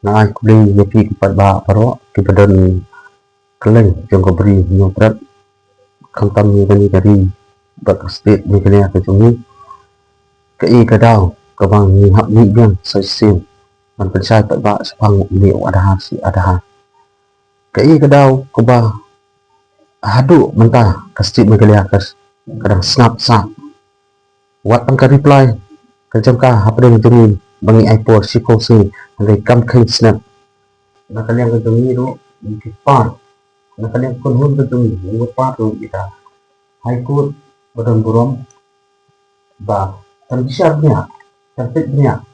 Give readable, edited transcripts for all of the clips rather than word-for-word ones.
na ai kubli yapi kupat ba paro kipadan keleng jong ko beri nyoprat kantam ni kani dari bak state ni kani ka jongi ka I ka daw ka bang ni hak ni biang sai sim man pensai pat ba sepang ni ada si ada ka I ka daw ka ba hadu mentah ka state ni kani ka kadang snap sap wat ang ka reply ka jong ka hap den jongi bangi ai por si ko si ngai kam khain snap na kalian ka jongi ro di part na kalian kon hun ka jongi ni part ro ita high court badan burom ba tan siapnya tertibnya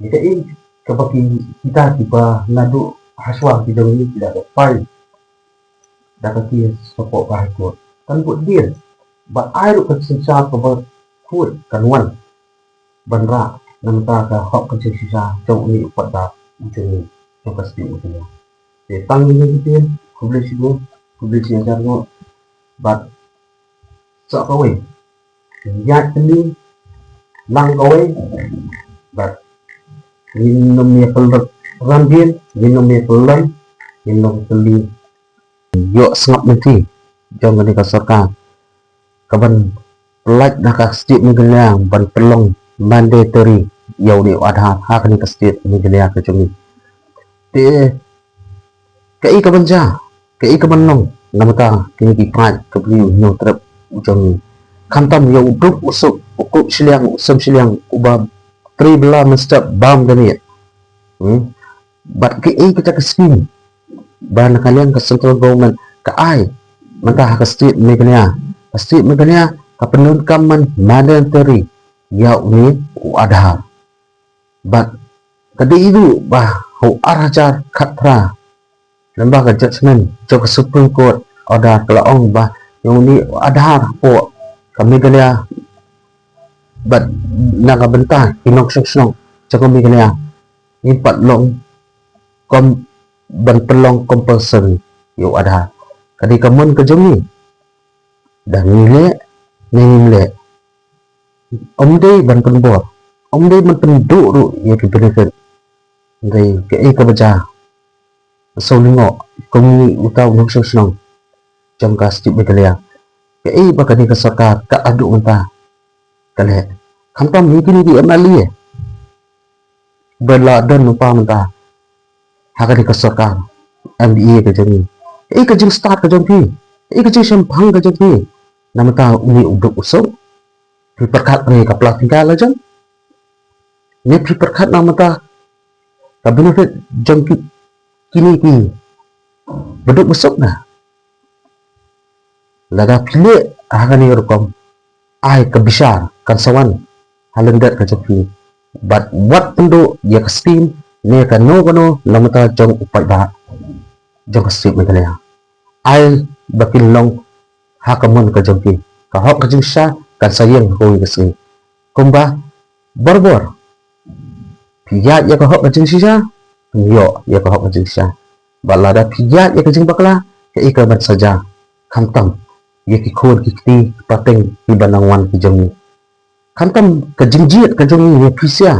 jika ini kebaki kita tiba nadu haswa di dalam ini tidak ada file dapat dia sopok high court kan buat dia ba air ke sisa ke kuat kanwan banra namta ka hok ke sisa jauh ni pada ujung ni jauh ke sini ujungnya tang ini gitu publish yang jarno but sok kowe yat ni lang kowe but minum ya pelak rambin minum ya pelai minum teli yuk sengap nanti jom kani kasorkan kaban pelaj dah kasih mengelang ban pelong mandatory yau ni ada hak ni kasih mengelang kecumi te kai kaban ja kai kaban nong namata kini kipat kebeli no terap jom kantam yau duk usuk ukup siliang usam siliang ubah tri bela mesti bam kani bat ke kita ke sini ban kalian ke central government ke ai mentah ke state megania ke penunkaman mandatory ya ni ada bat tadi itu bah hu arajar khatra lembaga judgment ke supreme court order kelaong bah yang ni ada po kami kena bat naga bentah inok sok cakap megania impat long kom ban pelong compulsory yo ada kadi kamun ke jongi dan nile omde ban penbor omde man penduk ru ya ke benefit ngai ke ka baca so lingo komi utau nok sosnong jam ka sti begalia ke ba kani ka sarkar ka adu unta kale khantam ni kini di amali bela dan lupa menta hakani ka sarkar MBA ke jongi ka jing start ka jongi ka jing sampang ka jongi namata uni uduk usuk pi perkat ni ka plat tinggal aja ni pi perkat namata ka benefit jongi kini beduk usuk na lada pilih hakani rukom ai ka bishar kan sawan halendat ka jongi but what penduk ya ka steam ne ka no namata jong upai ba jong ka steam megalaya ai bakil long hakamun ka jongi ka hok ka jingsha kan sayang hoi ka sing kumba borbor piyat ya ka hok ka jingsha yo ya ka hok ka jingsha balada piyat ya ka jing bakla ka ikaban saja khantam ya ki khon ki ti pateng ki banangwan ki jongi khantam ka jingjiat ka jongi ya pisia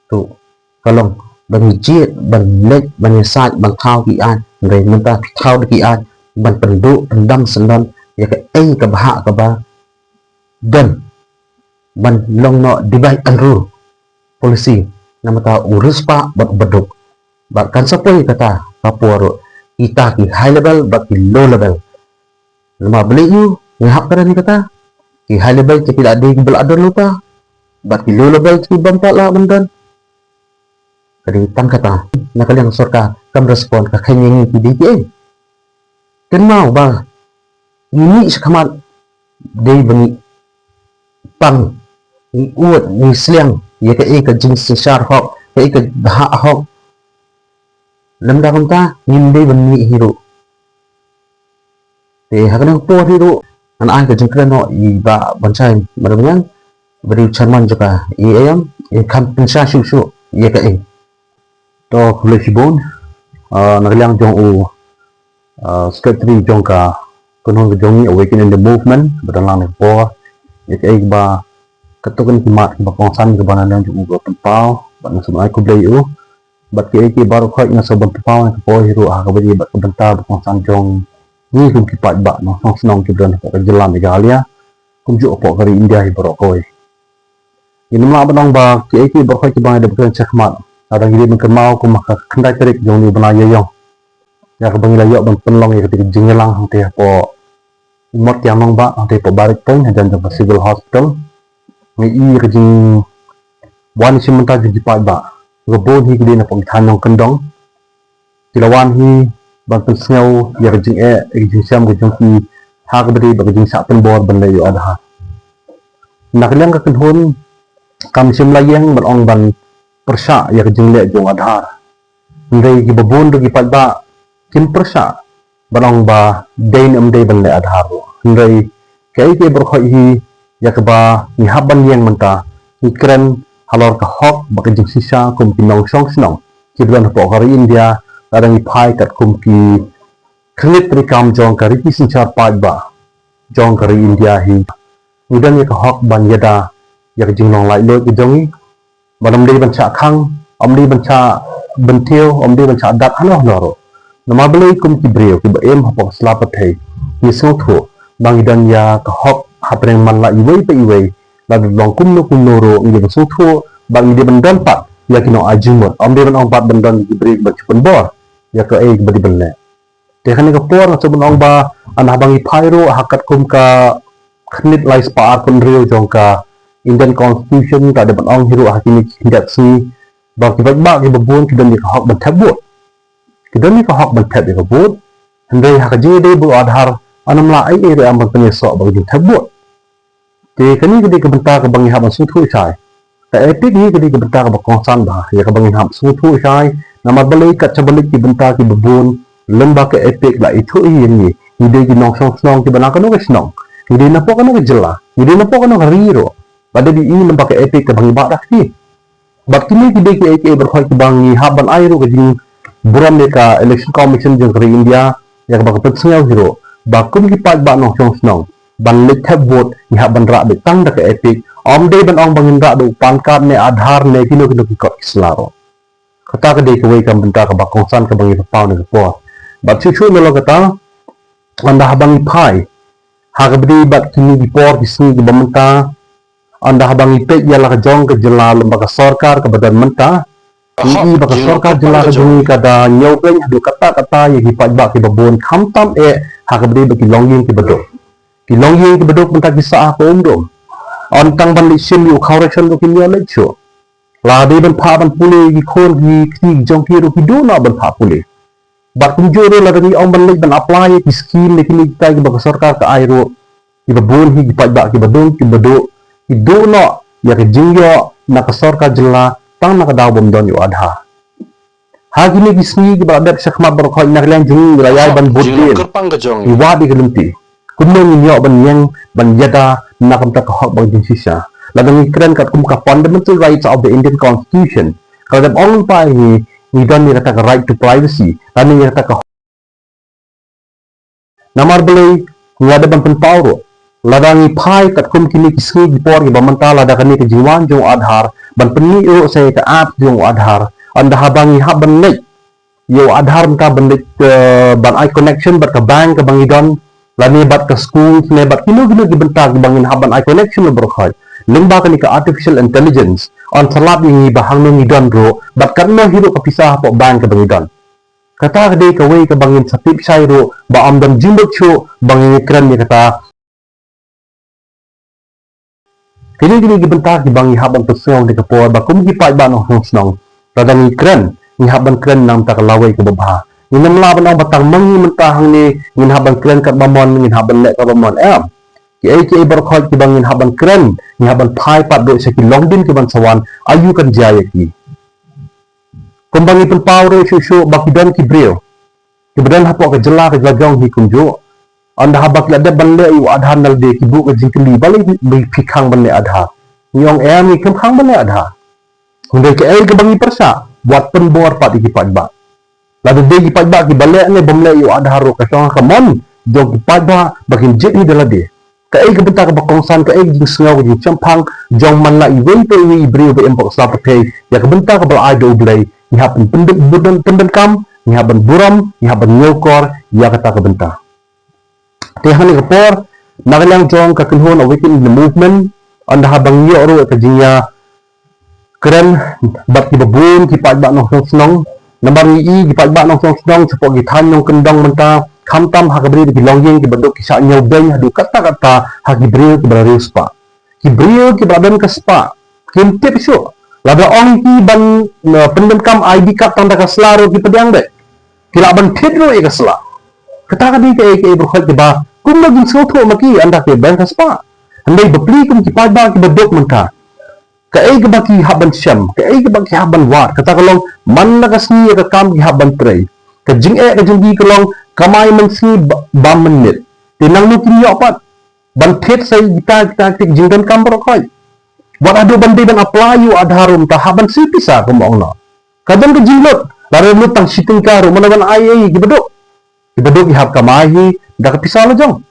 tu kalong bang jiat bang lek bang sat bang thau ki an ngai menta thau ki an ban penduk pendam sendon ya ke ka bahak ka ba dan ban long no divide and rule policy namata urus pa bak beduk bahkan sapoi kata Papua kita ki high level bak ki low level lama beli you ngahap kada ni kata ki high level ki tidak ada bel adon lupa bak ki low level ki bampa la mendan kadi tam kata nakal yang sorka kam respon ka khanyengi ki DPA kan mau ba ini sekamat day bani pang ni uat ni sliang ya ka jing sesar hok ka bahak hok lamda kumta nginde bani hero te hakana po hero an ai ka jing kreno I ba bansai marabang beri chairman juga IAM kan pensya susu ya ka to kulesibon naglang jong u secretary jong ka kunong jong awakening the movement badalang ni po ya ka ba katukan kimat ba kongsan ke banan yang juga tempau ban sebenarnya ku blay bat ke baru khoi nga so ban pau ke po hiru ha ka bari bat benta ba kong san jong ni kum ki pat ba no song snong ki bran ko jelam megalia kum ju po kari India hi baro koi ini ma banong ba ke bar khoi ki ba de bukan chakmat ada ngi ben kemau kum ka khandai terik jong ni bana yong ya ka bangi la yo ban penlong ya ketika jingelang hang te po umot yang mong ba hang te po barik teng dan jong civil hospital ngi i ka jing wan simenta ji pat ba robon hi gede na pong thanong kendong tilawan hi ban pen sneu ya jing jing siam ke jong ki ha ka bari ba jing sa pen bor ban le yo adha nak liang ka kenhun kam sim la yang ban ong ban persa ya jing le jong adha ndai ki babon do ki pat ba kin persa ban ong ba dain dei ban le adha ro ndai kai ke ber khoi hi ya ka ba ni haban yang menta ni kren halor ka hok baka jing sisa kum ki nong song snong ki blan po kari India kadang ipai kat kum ki khnit ri kam jong kari ki sin char pai ba jong kari India hi udan ya ka hok ban yada ya jing nong lai lo ki jong banam dei ban cha khang om dei ban cha ban thieu om dei ban cha dak hano ro nama belai kum ki breu ki ba em hapok slapathei ni so tho bang idan ya ka hok hapreng man la iwei pe iwei la long kum no ro ngi so tho bang dia bendan pat ya kino ajumot om dia benong pat bendan ki break ba chupon bor ya ka e badi benne te khane ka por so benong ba an habang i phairo hakat kum ka khnit lai spa kun rio jong ka Indian constitution ka de benong hiru hakini hindat si ba ki ba ki babun ki dan ka hok ban thabut ki dan ka hok ban thab ka bot handai hakaji de bu adhar anam la ai re am ban so ba ki thabut te kani ki ka benta ka bangi haban su thu sai ta epic ni kedi benta ka bakong san ba ya ka bangin ham su thu sai nama balai kat chabalik ki benta ki babun lemba ke epic la itu ni ide ki nong song song ki bana ka no snong ide na po ka no jela ide na po ka no riro pada di ini lemba ke epic ka bangi ba dak ki bat kini ki de ki berkhoi ki bangi haban airu ka jing buram de ka election commission jeng kri India ya ka ba ka tsngau hiro ba kum ki pat ba nong song snong ban lik thab vote ni haban ra de tang dak epic om dei ban ong bangin ra do pan card ne adhar ne kino ki kot islaro kata ka dei ka wei kam benta ka bakong san ka bangi pau ne ko bat chu chu melo kata anda habangi pai ha ka bdi bat kini di por ki sni ki bamenta anda habangi pe ya la ka jong ka jela lembaga sarkar ka badan menta ini baka sarkar jela ka jong ka da nyau pe do kata ya ki pat ba ki babon kham tam ha ka bdi ba ki longying ki badok menta ki sa ko umdom on tang ban sim yu correction ko kinyo le cho la de ban pha ban pule ki khon ki jong ki ro ki do na ban pha pule bat kum jo ro la ni on ban le ban apply ki scheme le ki tai ki ba sarkar ka ai ro ki ba bon hi ki pa ba ki ba dong ki ba do ki do no ya ki jingyo na ka sarkar jilla tang na ka daw bom don yu adha ha ki ni ki sni ki ba dat sakma bar khoi na len jing raya ban bodin i wadi ki lumti kumno ni yo ban yang ban yada na kam ta ka hok bang jing sisa la dang kren kat kum ka fundamental rights of the Indian constitution ka dam ong pa ni don ni kata right to privacy ani ni kata ka namar belai ngada ban pen pauro la dang i phai kat kum kini kisni di por ki bamanta la da kani ke jiwan jong adhar ban penni ro se ka app jong adhar anda habangi haban nei yo adhar ka ban ban I connection bat ka bank ka bangi don lani bat ka school ne bat kino ki benta ki bangin haban I connection bro khoi limba ka ni ka artificial intelligence on salap ni bahang ni don ro bat kan no hiro ka pisah po bank ka bangi don kata ka de ka wei ka bangin sa tip sai ro ba am dan jimbot cho bangin kran ni kata kini ki benta ki bangi haban pesong de ka por ba kum ki pai ba no snong radang kran ni haban kran nam ta ka lawai ka babha inam la ban batang mangi mentahang ni ngin haban kren kat bamon ngin haban lek ka bamon ki bar khoi ki bangin haban kren ni haban phai pat do se ki longdin ki ban sawan ayu kan jaya ki kumbangi pen pawre shu bakidon ki breo ki badan hapo ka jela ka jajong hi kunjo anda habak la de ban le yu adhan nal de ki bu ka jingkli bali bi phikhang ban le adha nyong ni kem khang ban le adha hunde ke ka bangi persa buat pen bor pat ki pat ba lalu dia ki pajba ki balik ni bomle yu adhar ro ka song kamon jog ki pajba bakin jet ni dala de ka ai ka benta ka bakong san ka ai jing sngaw jing champang jong man la i wei pe wi bri be empok sa pathe ya ka benta ka bal ai do blai nyihapan pendek kam, nyihapan buram, nyihapan nyokor, ya kata kebentah. Tihan ni kapor, nagalang jong kakenhon awaken in the movement, anda habang yo ro kajinya keren bat ki babun ki pat ba nong snong, nambar i ki pat ba nong snong sepok ki than nong kendong menta, kamtam ha kabri ki longyeng ki bedok ki sa nyaw beng hadu kata-kata ha ki bril ki barari spa. Ki bril ki badan ke spa. Kim tip syo. Lada ong ki ban pendekam ID card tanda ka slaro ki pediang de. Kila ban thidro e ka sla. Kata ka di ke berkhot ki ba kum lagi soto maki anda ke bang ka spa. Andai bepli kum ki pat ba ki bedok menta. Ka ke baki haban syam, ka ke baki haban wat. Kata kalong man na kasni ka kam ki haban tray. Ka jing ka jing kalong kamay man si ba menit. Tinang lu kin yopat. Ban thet sai kita jingdan kam berkhot. Wat adu bandai ban apply yu adharum ta haban si pisa ko mo no. Kadang ke jinglot, lare lu tang siting karo manawan ai ki bedok. Ki bedok ki hab kamahi da ka pisa lo jong.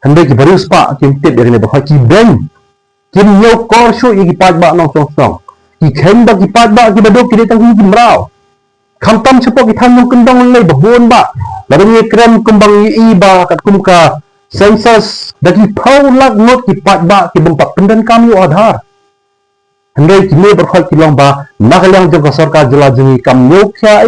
Handai ki baru spa kim tip dari ne ba ki ben. Kim yo kor shu ki pat ba nong song. Ki khen ba ki pat ba ki bedok ki tang ki mrao. Kham tam sepo ki than nong kendong lai ba bon ba. Lare ni krem kumbang i ba kat kumka census dagi pau lak not ki pat ba ki bempat pendan kam yu adhar. Handai kini berkhot kilong ba nagalang jong ka sarkar jela jengi kam nyokya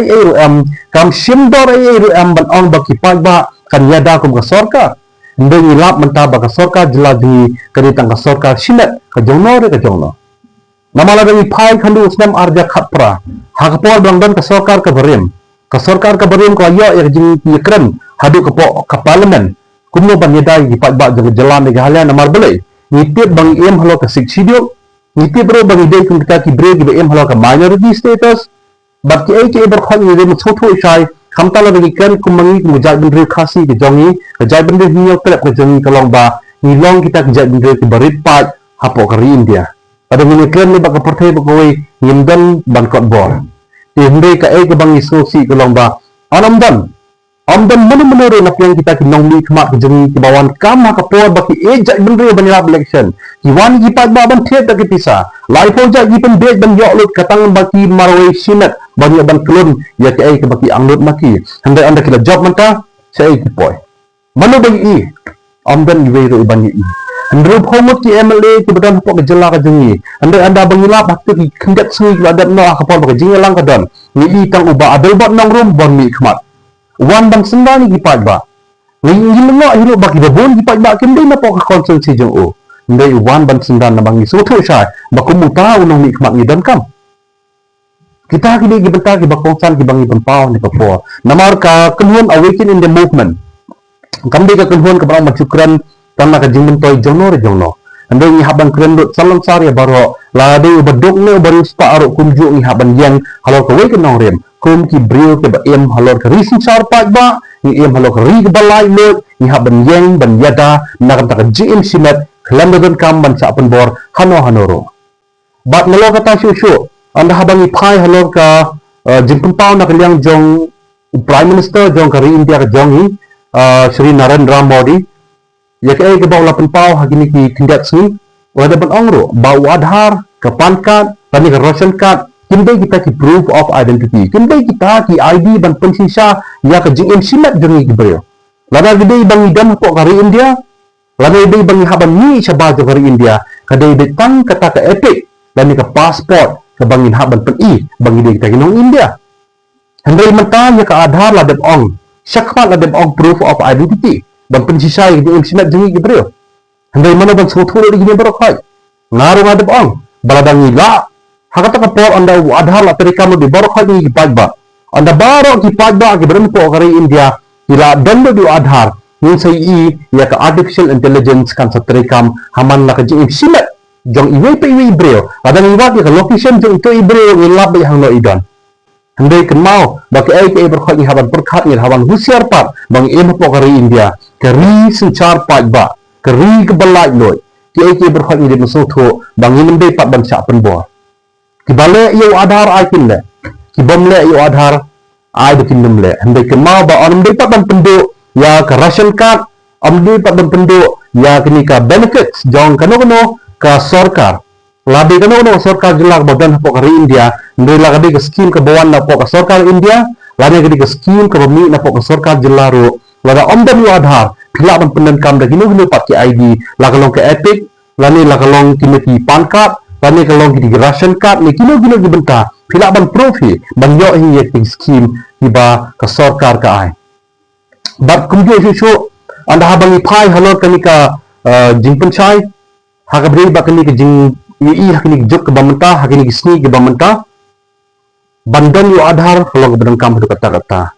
kam shimdor ban ong ba ki pat ba kan yada kum ka sarkar. Handai ilap menta ba ka sarkar jela jengi kaditang ka sarkar shinet ka jongno re ka jongno. Namala dagi pai khandu usnam arja khapra. Hakapol bangdan ka sarkar ka barim. Ka sarkar ka barim ko ayo ya jengi ki kren hadu ka parlimen. Kumno ban yada ki pat ba jong jalan de halia namar bele. Nitip bang halo ka siksidio. Niti bro bagi day kung kita ki break iba halo ka minority status bat ki ay ki berkhot ni dem choto shai khamtala bagi kan kumangi ku jai bendre khasi ki jongi jai bendre hiyo trap ka jongi kalong ba ni long kita ki jai bendre ki barit pat hapo ka India pada ni kan ni baka porthe ba koi yimdan ban kot bor ti hinde ka ay ka bangi sosi kalong ba amdan mana na yang kita ki nongli khmat ki jongi ki bawan kam ka por baki e jai bendre banila election Iwan ki pat ba ban thet ki pisa. Lai po ja ki pen bej ban yok lut katang baki marwai sinat bani ban klun ya ke ai ke baki anglut maki. Handai anda kila job manta sai ki poy. Mano bagi i amdan iwe ro ban i. Handru phomut ki MLA ki badan pok ke jela ka jengi. Handai anda bangila bakti ki khendat sui ki adat no ka pol baki jengi lang ka don. Ni i tang uba adel bot nong rum bon mi khmat. Wan bang sendani ki pat ba. Ni mengo hiru baki babon ki pat ba kim dei na pok ka konsensi jong o. Ndai wan ban sendan na bangi soto sha baku muta unong mi khmak ni dan kam kita ki gi benta ki bakongsan ki bangi banpau ni papo namar ka kenhon awaken in the movement kam de ka kenhon ka barang macukran tanna ka jingmen toy jongno andai ni haban kren dot salam sari baro la de bedok ne baru spa aro kumju ni haban yang halo ka weken nong rem kum ki brio ke ba em halo ka risin sar pa ba ni em halo ka ri ba lai lo ni haban yang ban yada na ka jim simet Kelamdagan kam ban sa bor hanoro. Bat nalo kata syusyu, anda habangi pai halor ka jimpun pau na kaliang jong Prime Minister jong kari India ka jongi Sri Narendra Modi. Ya ke ke bau lapan pau hagini ki kindat sni, wada ban ongro bau adhar ka pan card, tani ka ration card, kindai kita ki proof of identity. Kindai kita ki ID ban pensisa ya ka jing simat jongi ki brio. Lada gede bangi dan pok kari India. Lalu dia bagi haban ni syabah dari India, kadai dia tang kata ke epic dan ni ke pasport ke bangin haban pen bagi dia kita kinong India. Hendai mentanya ke adhar la deb ong, syakmat la deb ong proof of identity dan pensisa yang dia simat jengi gibril. Hendai mana ban sotu di gini berokai. Ngaru la deb ong, baladangi la hakata ke por anda adhar la terikamu di berokai ni kipajba. Anda baru kipajba ke berempo kari India, ila dando di adhar yung sa ya ka artificial intelligence kan sa terikam haman na ka jing silat jong iwe pa iwe ibreo adang iwat ya ka location jong ito ibreo ngilab ya hang no idon handai kenmau baki ay ka iberkhot ni haban perkhat ni haban husiar pat bang ema po kari India kari sencar pat ba kari kebalai loy ki ay ka iberkhot ni de masotho bang imende pat ban sa penbor ki bale yo adhar ay kinle ki bomle yo adhar ay de kinle handai kenmau ba on de pat ban penduk ya ke ration card amdi pat penduk ya kini ka benefits jong kano ka sarkar labi kano no sarkar jila badan hapo kari India ndai lagadi ke skim ke bawan na po ke sarkar India lani gadi ke skim ke bami na po ke sarkar jila ro lada omdan yu adhar pila ban penden kam da gino pat ki ID lagalong ke epic lani lagalong kini ki pan card lani kalong ki ration card ni kino gibenta pila ban profi ban yo hi yek skim iba ke sarkar ka ai bat kumjo shu anda habangi pai halor kani ka jing penchai hakabri bakani ke jing i hakini juk ke bamenta hakini sni ke bamenta bandan yu adhar kalau ke kam kata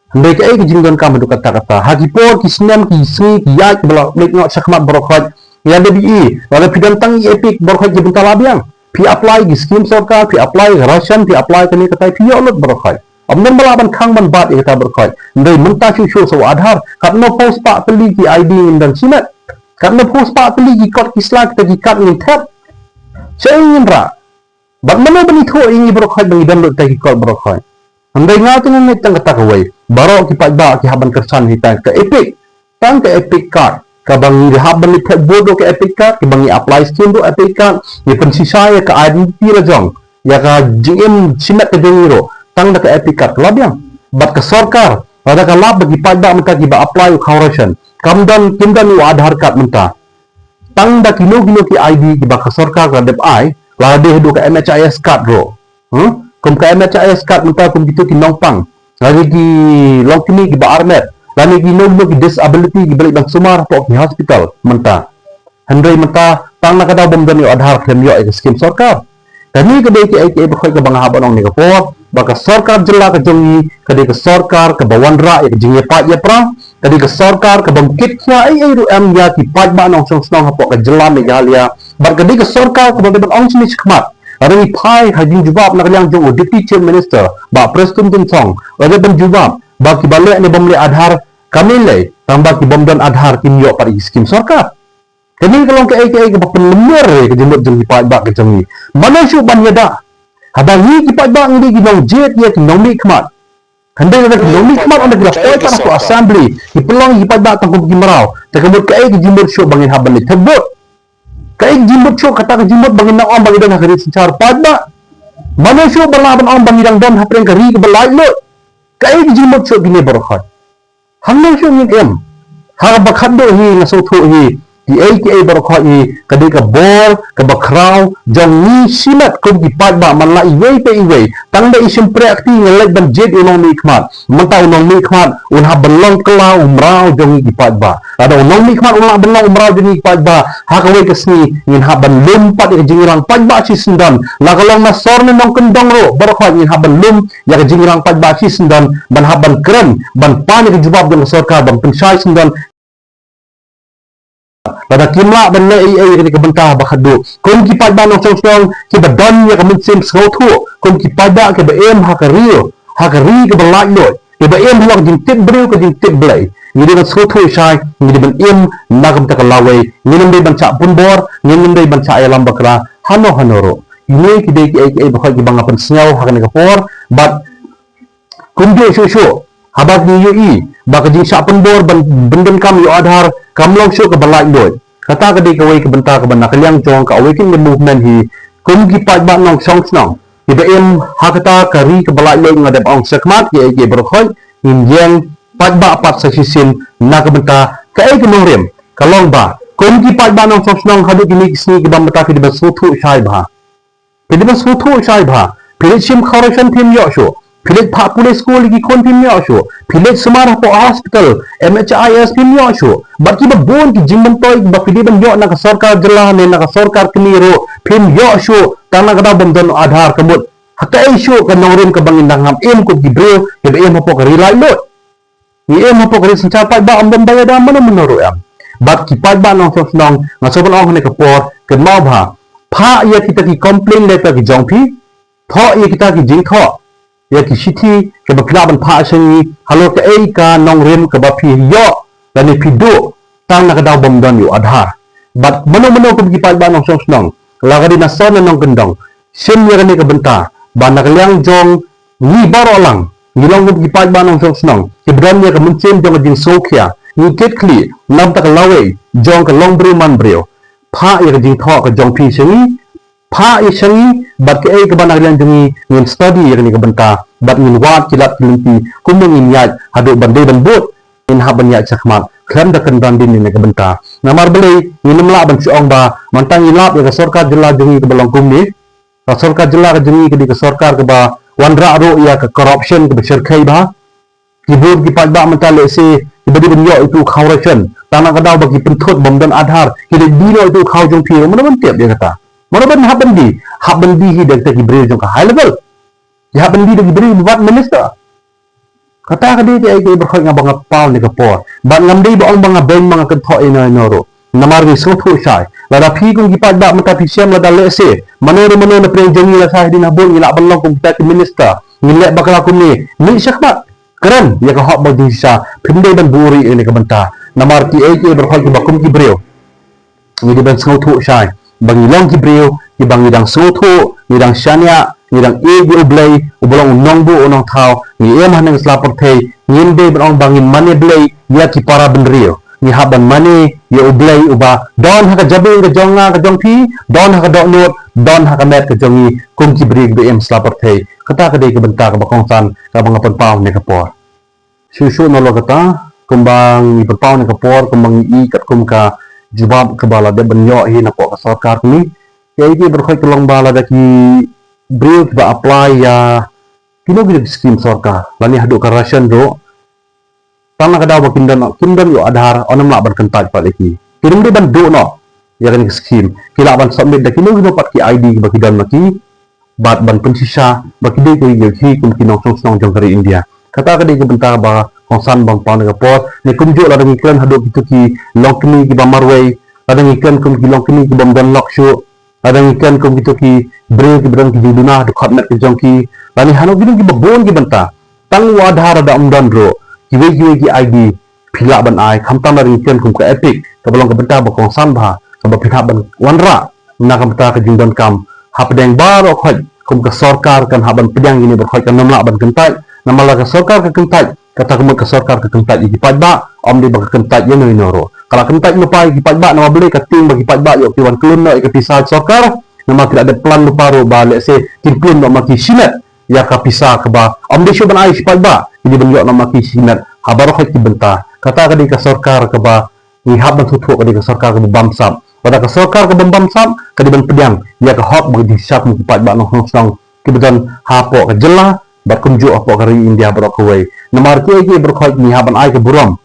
handai ke jingdon kam kata haki por ki snam ki sni ki yak blok mek ngok sakmat borokhat ya debi wala pidan tang epic borokhat ke bentar labiang pi apply ki skim sarkar pi apply ration pi apply kani kata pi olot borokhat amnan balaban khang ban bat kata borokhat ndai menta chu so adhar katno post pa peli ki id dan simat katno post pa peli ki kod ki slide ki kat ni tap saya ingin ra, bagaimana benito ini berkhoi bagi dan lutai kikol berkhoi. Andai ngau dengan ni tang kata kawai, baru kipat ba ki haban kersan hitai ke epic, tang ke epic card, ke bangi haban ni tag bodo ke epic card, ke bangi apply scheme do epic card, ni pensisa ya ke identity rajong, ya ke jingim sinak ke jengiro, tang ke epic card labiang, bat ke sarkar, ada ke lab bagi pada menta ki ba apply correction, kamdan u adhar card menta. Tang da kilo ki ID ki baka sarkar ka dep ai la de do ka MHIS card ro kum ka MHIS card menta kum gitu ki nongpang lagi ki long kini ki ba armet lani ki no ki disability ki balik bang sumar po ki hospital menta handai menta tang na kada bom dan yo adhar klem yo ek skim sarkar kani ke de ki ai ba khoi ka bang ha banong ni ka po baka sarkar jela ka jongi kade ka sarkar ka bawan ra ek jinge pa ya pra kadi ke sarkar ke bangkit kya ai ru am ya ki pat ba nong song snong hapo ke jela megalia bar kadi ke sarkar ke bang ong sini khmat ari phai hajin jawab nak yang jong deputy chief minister ba preston tin song ada ban jawab ba ki bale ne bamle adhar kamile tambah ki bom dan adhar kim yo par skim sarkar kani kalong ke ai ke ba penlemer ke jemut jeng pat ba ke jengi mana syu ban yada habangi ki pat ba ngi ki nong jet ya ki nong mi khmat handai ada nomi kemar anda kira koi para ko assembly di pelong di pada tangkup gimarau takabut kai jimut show bangin haban ni tebut kai jimut show kata ke jimut bangin nak bangin dan hari secara pada mana show balaban bangin dan hapreng kari ke belai lo kai jimut show bini berkhat hangna show ni em ha bakhando hi ngaso thu hi di ATA berkhat hi kadi ke bor ke bakrau jong ni simat kum di pada manla iwei pe iwei tangda isim preakti ngelek ban jet unong mi khmat mentau unong mi khmat un ha belong klau umrau jong di pada ada unong mi khmat ulang belong umrau jong di pada ha kawe kesni ngin ha ban lum pat ke jingirang pada si sendan la kalong na sor ni nong kendong ro berkhat ngin ha ban lum ya ke jingirang pada si sendan ban ha ban keren ban pan ke jawab jong sarkar ban pensai sendan pada kimla ban le ai ke bentah bakhadu kum ki pada nong song ki badan ya ke mensim sgothu kum ki pada ke bem ha ke ke belai lo ke bem lok jing tip breu ke jing tip blai ni dengan sgothu sai ni ban im nagam ta kalawai ni nem ban cha pun bor ni nem ban cha alam bakra hanoro ini ki de ki bakhai ki bangapan sngau ha ke por but kum jo shu habak ni ui bak jing cha pun bor benden kam yo adhar kam long shu ke belai lo kata ke kawai ke bentar ke benak liang jong ke awakening movement hi kum ki pat ba nong song snong iba em hakata kari ke balai lo ngadep ong sekmat ke berkhoi in yang pat ba pat sasisin na ke bentar ke ke nongrim kalong ba kum ki pat ba nong song snong hadu kini sni ke bam beta ke de sutu shai ba ke de sutu shai ba pile sim correction team yo sho pile pa police school ki kon team yo sho pile semar po hospital MHIS team yo sho baki ba bon ki jingman toy ba pide ban yo na ka sarkar jela ne na ka sarkar kini ro pim yo sho tana kada bom don adhar kamut hakai sho ka nongrim ka bangin dangam em ko gibreo ke be em po ka rilai lo ni em po ka rin capai ba am bom bayar da mano menoro am bat ki pat ba nong nong ngasobon ong ne ka por ke mau ba pha ya kita ki complain letter ki jongpi tho ya kita ki jing tho ya ki city ke bakla ban pha sengi halo ke ei ka nongrim ka ba phi yo dan ni pido tang na kada bom don yo adhar bat mano ko gi pat ba nong nong lagadi na son nong gendong sim ya ni ka benta ba na liang jong ni baro lang ni long ko gi pat ba nong nong ke bran ya ka muncim jong jing sokhya ni ket kli nam tak lawe jong ka long bru man breo pha ya jing tho ka jong phi sengi pha isangi bat ke ai keban aglan jungi ngin study yakni kebenta bat ngin wat kilat kilimpi kumung in yat hadu bandai ban bot in haban yat chakmat klam da kan bandin ni kebenta namar belai ngin mla ban siong ba mantang ilap ya sarkar jilla jungi ke balongkum ni sarkar jilla ke jungi ke sarkar ke ba wandra ro ya ke corruption ke berserkai ba kibur ki pajba mental se ibadi benyo itu corruption tanah kadau bagi penthut bomdan adhar kile dino itu khau jong phi mana ban tiap dia kata mana ban habandi hi dan tagi beri jong ka high level ya habandi dan beri buat minister kata ka dia ai berkhoi ngabang pau ni ka por ban ngamdei ba ong bang beng mga kentho ina noro namar ni so thu sai lada phi kung gipat ba mata phi siam lada le se manoro na pre jongi la sah din habon ila balong kung kita ki minister ngilek bakal aku ni syakmat keren ya ka hok ba di sa phinde ban buri ini ka banta namar ki ai berkhoi ba kum ki breu ni di ban so thu sai bang ilang ki breu ki bang idang so thu idang syania idang e gi oblay ubolong nongbu onong thau ni em haneng slapor thei nginde ban bangin mane blay ya ki para benrio ni haban mane ya oblay uba don ha ka jabe ka jonga ka jongpi don ha ka dok not don ha ka met ka jongi kum ki brig be em slapor thei kata ka dei ka benta ka bakong san ka bang pon pau ne ka por susu no lo kata kumbang i pon pau ne ka por kumbang i kat kum ka jubab ke bala de benyo hi na ko ka sarkar ni ya iki berkhoi kelong bala da ki brio ba apply ya kilo gid scheme sarkar lani hadu ka ration ro tanah kada ba kindan yo adhar onam la ban kantaj pa leki kirim de ban do no ya kan scheme kila ban submit da kilo gid pat ki id ba kidan maki bat ban pensisa ba kide ko yo ki kum kinong song jong kari india kata ka de ke bentar ba konsan bang pa ne pot ne kumjo la dang iklan hadu kitu ki longkni ki ba marway adang ikan kum ki longkni ki bam dan lokshu adang ikan kum kitu ki bre ki brang ki juduna du khatmat ki jongki lani hanu gidung ki babon ki banta tang wadhar da umdan ro ki we ki id phila ban ai khamtam la ikan kum ka epic ka balong ka banta ba konsan ba ka ba phitha ban wanra na ka banta ka jingdan kam hapdeng baro khoj kum ka sarkar kan haban pedang ini berkhoj kan namla ban kentai namala ka sarkar ka kentai kata kemut ke sarkar ke kentat iki pajba om di bagi kentat ye noi noro kalau kentat lupa iki pajba nama beli kating bagi pajba yo kiwan kelun no ke pisah sarkar nama tidak ada plan lupa ro balik se timplun no maki sinet ya ka pisah ke ba om di shuban ai pajba ini ben yo no maki sinet habar khoi ki benta kata ka di ka sarkar ke ba ni haban tutu ka di ka sarkar ke bamsam pada ka sarkar ke bamsam ka di ben pedang ya ka hok bagi disap ki pajba no hong kebetulan hapo ke jelah berkunjuk apa kari India berokoi namar ke berkhoi ni haban ai ke buram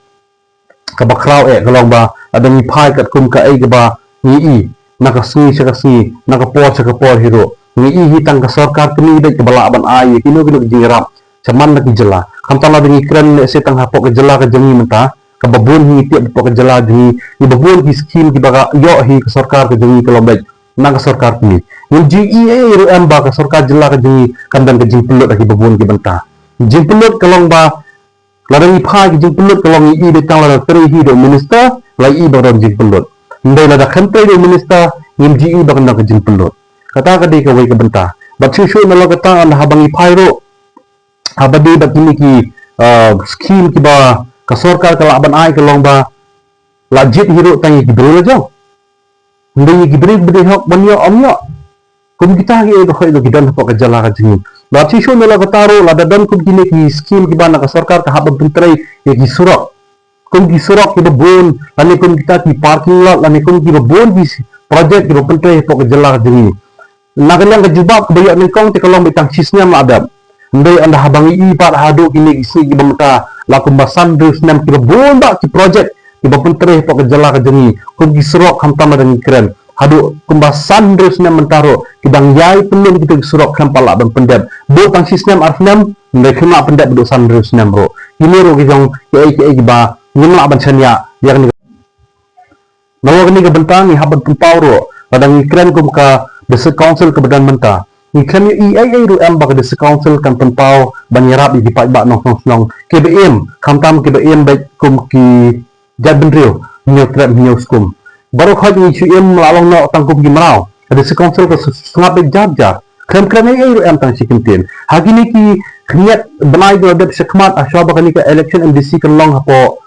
ke bakrau kalong ba ada ni pai kat kum ka ai ke ba ni i nak sui sakasi nak por hero ni i hitang ke sarkar kini de ke bala ban ai kino jingrap caman nak jela kamtala dengan ikran se tang hapok ke jela ke jengi menta ke babun hi tiap ke jela jengi ni babun ki skim ki baga yo hi ke sarkar ke jengi kelobek nak sarkar ni GEA ru ba ka sarkar jilla ka jingi kandan ka jing pelot ki babun ki benta jing pelot kalong ba larang ipha ki jing pelot kalong i de tang la tri hi do minister la i ba ron jing pelot ndai la da khantai do minister ngim GE ba kan ka jing pelot kata ka de ka wei ka benta ba chu na la ka ta an habang ipha ro habadi ba kini ki scheme ki ba ka sarkar ka laban ai kalong ba la jit hiro tang ki bro la jong ndai ki bro bde hok banyo omyo kum kita ge ko khoi do gidan ko ka jala ka jing la chi sho mela ka taro la dadan kum kini ki scheme ki bana ka sarkar ka habang puntrai ye ki surok kum ki surok ki bon lani kum kita ki parking lot lani kum ki bon ki project ki puntrai ko ka jala ka jing nagalang ka jubab ka bayak ni kong te kalong bitang sisnya ma adab ndai anda habang i par hado kini isi ki bamta la kum basan dus nam ki bon ba ki project ki puntrai ko ka jala ka jing kum ki surok hamtam dan keren hadu kumbasan terus nem mentaro kidang yai pelum kita surok kempala ban pendem do tang sistem arfnam mereka nak pendem do san terus nem ro ini ro kijong ke ba nyimla ban chania yang ni nawa ni ke bentang ni haban pau ro padang ikran kum ka desa council ke badan menta ikran ni ro am ba ke desa council kan pau ban yarap di pak ba nong KBM kamtam KBM baik kum ki jabin rio nyotrat nyoskum baru khoj ni chuim lalong no tangkum gi marau ada sekonsel ke sengap jar krem ai am tang sikintin hagini ki khniat banai do dep sekmat asha bakani ka election MDC kan long hapo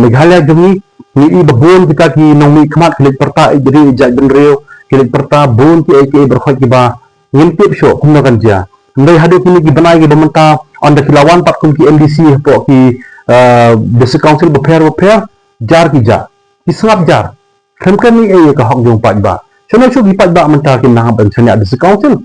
meghalaya jungi ni i babon kita ki nong mi khmat khlik perta jadi jak benreo kilik perta bun ki ai berkhoi ki ba ngintip syo kumna kan dia ndai hadu kini ki banai ki bamenta anda kilawan pat kum ki MDC po ki District Council beper jar ki ja ki sangap jar kan ni ai ka hok jong pat ba chono chu ki pat ba menta ki na ban chanya District Council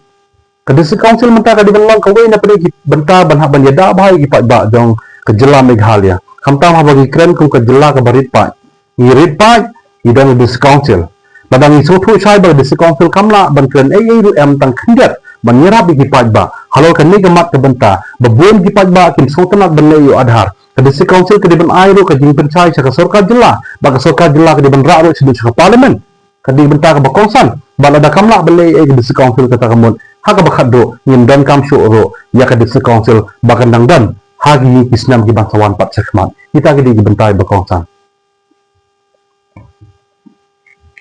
ke District Council menta ka di ban ka wei na pada ki benta ban ha ban ya da bai ki pat ba jong ke jela Meghalaya kamta ma bagi kren kum ke jela ka barit pa ni rit pa idang District Council badang isu thu chai ba District Council kamla ban kren ai ru em tang khindet ban nyerap ki pat ba halo kan ni gamat ke benta babun ki pat ba kim sotanat ban yu adhar ke District Council ke diban ai ru ke jing pencai sa sarkar jela ba ke sarkar jela ke diban ra ru sidut sa parlimen ke di benta ke bakongsan ban ada kamla ban ai ke District Council kata kamun haka bakado ngin dan kam syu ro ya ke District Council bakan dang dan hagi kisnam ki bangsawan pat sekmat kita ke di bentai bakongsan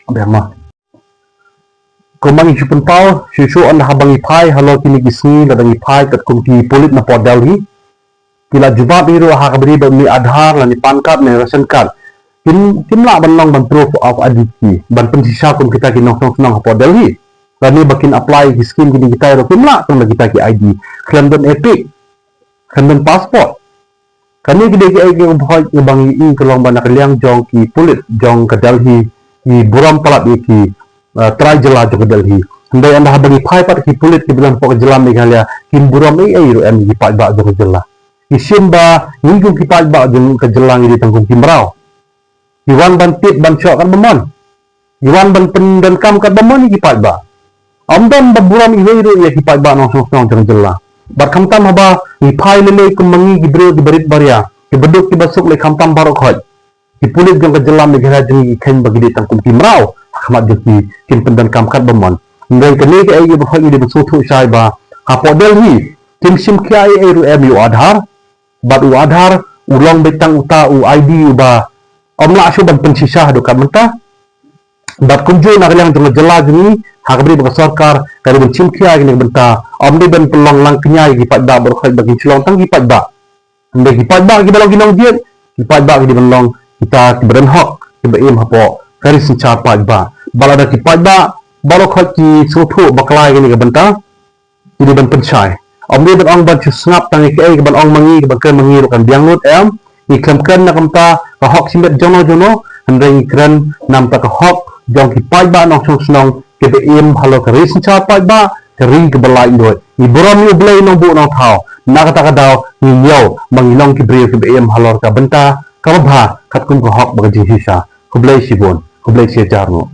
Berma. Kumangi chupun pau, susu anda habangi pai, halo kini gisni, ladangi pai, kat kumti polit na Port Delhi. Kila jubab biru hakabri bami adhar, lani pan card, ni ration card. Kimla banong ban proof of identity, ban pensisa kum kita kinong senang Port Delhi. Lani bakin apply ki scheme kini kita ro kimla kum kita ki ID. Klandon epic, klandon passport. Kani kide ki ai ki ubhoi bangi i kelong ban kaliang jong ki polit jong ke Delhi. Ki buram palat iki try jela jo Delhi ndai anda habangi pai pat ki pulit ki bilang pok jela Meghalaya kim buram ai ro em ki pat ba jo jela ki simba ningku ki pat ba jo ke jela ngi tanggung ki merau iwan ban pit ban syok kan bemon iwan ban pendan kam kan bemon ki pat ba amdan ba buram i ro ya ki pat ba no song jo jela bar kam tam haba ni pai le ku mangi ki bro ki berit baria ki beduk ki basuk le kam tam barok hoj ki pulit jong ke jela Meghalaya jong ki ken bagi tangkum ki merau khamat jeki kin pendan kam kat bemon ndai kene ke ai ba khoi di besu thu sai ba ha Port Delhi tim sim ki ai ru em yu adhar bat u adhar ulong betang uta u ID ba omla asu ban pensisa do kamenta bat kunju na kaliang jong jela jeni ha kabri ba sarkar kari ban sim ki ai ni benta omdi ban pelong lang kenyai ki pat ba ber khoi bagi cilong tang ki pat ba ndai ki pat ba ki balong kinong jiet ki pat ba ki di balong kita kiberen hok kiba im hapo kari sincha pat ba balada ki pat ba balo khot ki suthu baklai ni ka benta ini ban penchai omni ban ong ban chusngap tang ki ai ban ong mangi ban kan mangi ro kan biang lut em ni kan na kamta ka hok simet jono handai kran nam ta ka hok jong ki pat ba nong sung snong kiba im halo kari sincha pat ba kari ki balai ndoi ni borom ni blai nong bu nong thao na kata ka daw ni yo mangilong ki brio kiba im halo ka benta kabha kat kum ko hok bagi hisa kublai sibon kublai sejarno